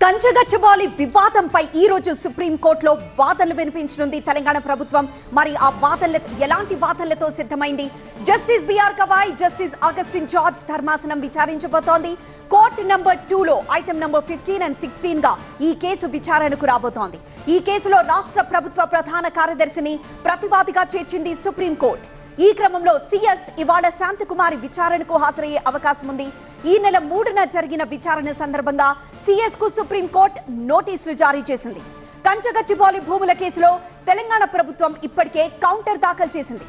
కంచగచ్చబాలి వివాదంపై ఈ రోజు సుప్రీంకోర్టులో వాదనలు వినిపించనుంది తెలంగాణ ప్రభుత్వం. మరి ఆ వాదనలు ఎలాంటి వాదనలతో సిద్ధమైంది? Justice B R Gavai, justice Augustine George ధర్మాసనం విచారించబోతోంది. కోర్టు నంబర్ 2లో ఐటమ్ నంబర్ 15 and 16 గా ఈ కేసు విచారణకు రాబోతోంది. ఈ కేసులో రాష్ట్ర ప్రభుత్వ ప్రధాన కార్యదర్శిని ప్రతివాదిగా చేర్చింది సుప్రీంకోర్టు. ఈ క్రమంలో సిఎస్ ఇవాళ శాంతకుమారి విచారణకు హాజరయ్యే అవకాశం ఉంది. ఈ నెల 3న జరిగిన విచారణ సందర్భంగా సిఎస్ కు సుప్రీంకోర్టు నోటీసులు జారీ చేసింది. కంచగచ్చిబౌలి భూముల కేసులో తెలంగాణ ప్రభుత్వం ఇప్పటికే కౌంటర్ దాఖలు చేసింది.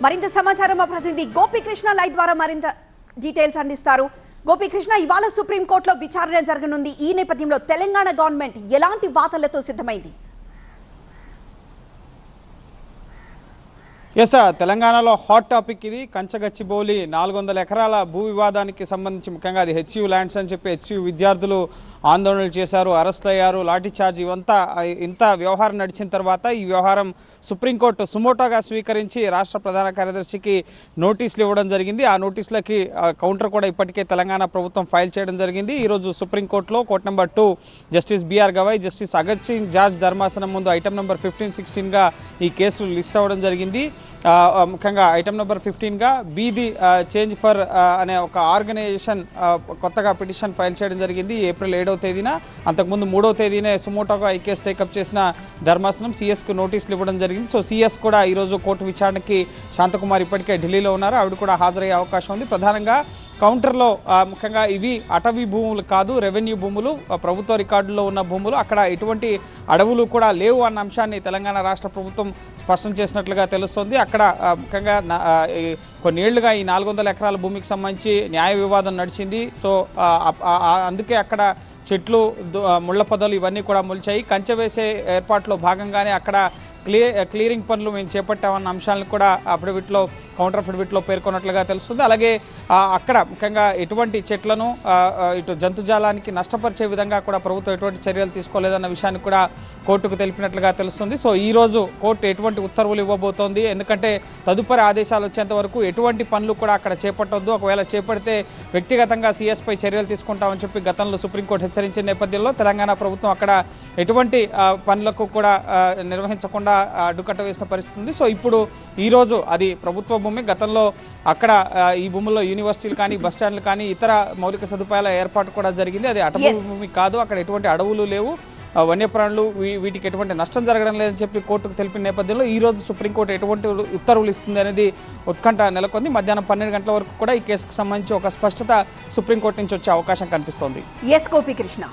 మరింత సమాచారం మా ప్రతినిధి గోపీకృష్ణ లైవ్ ద్వారా మరింత డీటెయిల్స్ అందిస్తారు. గోపీకృష్ణ, ఇవాళ సుప్రీంకోర్టులో విచారణ జరగనుంది. ఈ నేపథ్యంలో తెలంగాణ గవర్నమెంట్ ఎలాంటి వాదనలతో సిద్ధమైంది? ఎస్, తెలంగాణలో హాట్ టాపిక్ ఇది. కంచగచ్చిబౌలి 400 ఎకరాల భూ వివాదానికి సంబంధించి ముఖ్యంగా అది హెచ్యూ ల్యాండ్స్ అని చెప్పి హెచ్యూ విద్యార్థులు ఆందోళనలు చేశారు, అరెస్టులు అయ్యారు, లాఠీ చార్జ్ ఇంత వ్యవహారం నడిచిన తర్వాత ఈ వ్యవహారం సుప్రీంకోర్టు సుమోటోగా స్వీకరించి రాష్ట్ర ప్రధాన కార్యదర్శికి నోటీసులు ఇవ్వడం జరిగింది. ఆ నోటీసులకి కౌంటర్ కూడా ఇప్పటికే తెలంగాణ ప్రభుత్వం ఫైల్ చేయడం జరిగింది. ఈరోజు సుప్రీంకోర్టులో court number 2 justice B R Gavai, justice Augustine George ధర్మాసనం ముందు ఐటమ్ నెంబర్ 15, 16గా ఈ కేసు లిస్ట్ అవ్వడం జరిగింది. ముఖ్యంగా ఐటమ్ నెంబర్ 15గా బీది చేంజ్ ఫర్ అనే ఒక ఆర్గనైజేషన్ కొత్తగా పిటిషన్ ఫైల్ చేయడం జరిగింది ఏప్రిల్ 7వ తేదీన. అంతకుముందు 3వ తేదీనే సుమోటోగా ఈ కేసు టేకప్ చేసిన ధర్మాసనం సిఎస్కు నోటీసులు ఇవ్వడం జరిగింది. సో సిఎస్ కూడా ఈరోజు కోర్టు విచారణకి శాంతకుమార్ ఇప్పటికే ఢిల్లీలో ఉన్నారు, ఆవిడ కూడా హాజరయ్యే అవకాశం ఉంది. ప్రధానంగా కౌంటర్లో ముఖ్యంగా ఇవి అటవీ భూములు కాదు, రెవెన్యూ భూములు, ప్రభుత్వ రికార్డుల్లో ఉన్న భూములు, అక్కడ ఎటువంటి అడవులు కూడా లేవు అన్న అంశాన్ని తెలంగాణ రాష్ట్ర ప్రభుత్వం స్పష్టం చేసినట్లుగా తెలుస్తోంది. అక్కడ ముఖ్యంగా కొన్నేళ్లుగా ఈ 400 ఎకరాల భూమికి సంబంధించి న్యాయ వివాదం నడిచింది. సో అందుకే అక్కడ చెట్లు, ముళ్ల పొదలు ఇవన్నీ కూడా మొలిచాయి. కంచె వేసే ఏర్పాట్లో భాగంగానే అక్కడ క్లియరింగ్ పనులు మేము చేపట్టామన్న అంశాలను కూడా అఫిడవిట్లో కౌంటర్ అఫిడవిట్లో పేర్కొన్నట్లుగా తెలుస్తుంది. అలాగే అక్కడ ముఖ్యంగా ఎటువంటి చెట్లను ఇటు జంతుజాలానికి నష్టపరిచే విధంగా కూడా ప్రభుత్వం ఎటువంటి చర్యలు తీసుకోలేదన్న విషయాన్ని కూడా కోర్టుకు తెలిపినట్లుగా తెలుస్తుంది. సో ఈరోజు కోర్టు ఎటువంటి ఉత్తర్వులు ఇవ్వబోతోంది, ఎందుకంటే తదుపరి ఆదేశాలు వచ్చేంత వరకు ఎటువంటి పనులు కూడా అక్కడ చేపట్టొద్దు, ఒకవేళ చేపడితే వ్యక్తిగతంగా సిఎస్పై చర్యలు తీసుకుంటామని చెప్పి గతంలో సుప్రీంకోర్టు హెచ్చరించిన నేపథ్యంలో తెలంగాణ ప్రభుత్వం అక్కడ ఎటువంటి పనులకు కూడా నిర్వహించకుండా అడ్డుకట్ట వేసిన పరిస్థితి ఉంది. సో ఇప్పుడు ఈరోజు అది ప్రభుత్వ భూమి, గతంలో అక్కడ ఈ భూముల్లో యూనివర్సిటీలు కానీ, బస్టాండ్లు కానీ, ఇతర మౌలిక సదుపాయాల ఏర్పాటు కూడా జరిగింది. అది అటవీ భూమి కాదు, అక్కడ ఎటువంటి అడవులు లేవు, వన్యప్రాణులు, వీటికి ఎటువంటి నష్టం జరగడం లేదని చెప్పి కోర్టుకు తెలిపిన నేపథ్యంలో ఈరోజు సుప్రీంకోర్టు ఎటువంటి ఉత్తర్వులు ఇస్తుంది అనేది ఉత్కంఠ నెలకొంది. మధ్యాహ్నం 12 గంటల వరకు కూడా ఈ కేసుకు సంబంధించి ఒక స్పష్టత సుప్రీంకోర్టు నుంచి వచ్చే అవకాశం కనిపిస్తోంది. ఎస్ గోపీకృష్ణ.